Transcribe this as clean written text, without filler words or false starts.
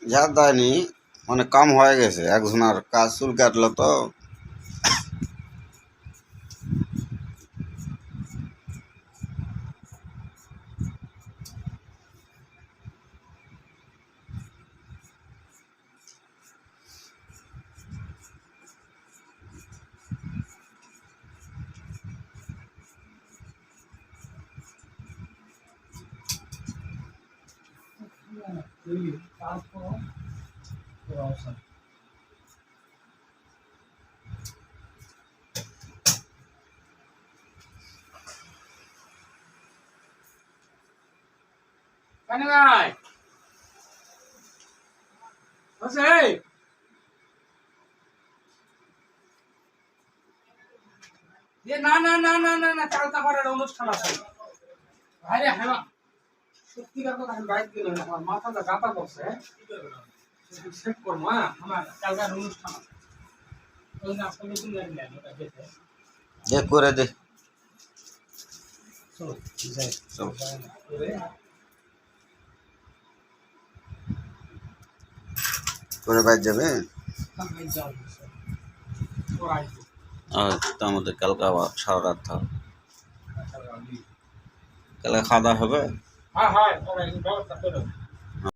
ঝাড় দেয়নি, অনেক কাম হয়ে গেছে, একজনের কাজ চুল কাটলো তো। না না না না না না চালতা পাড়ার অনুষ্ঠান আছে ভাইরে হ্যাঁ সত্যিকার কথা আমি বাইক দিলাম আমার মাথাটা গাতা করছে সেট করবো হ্যাঁ আমার চালতার অনুষ্ঠান আছে ওই না আসলে নতুন গাড়ি নেন ওটা যেতে এ করে দে, চলো যাই চল। করে বাইর যাবে। তো আমাদের কালকে আবার সারা রাত হবে, কালকে খাওয়া দাওয়া হবে। হ্যাঁ হ্যাঁ ব্যবস্থা করো।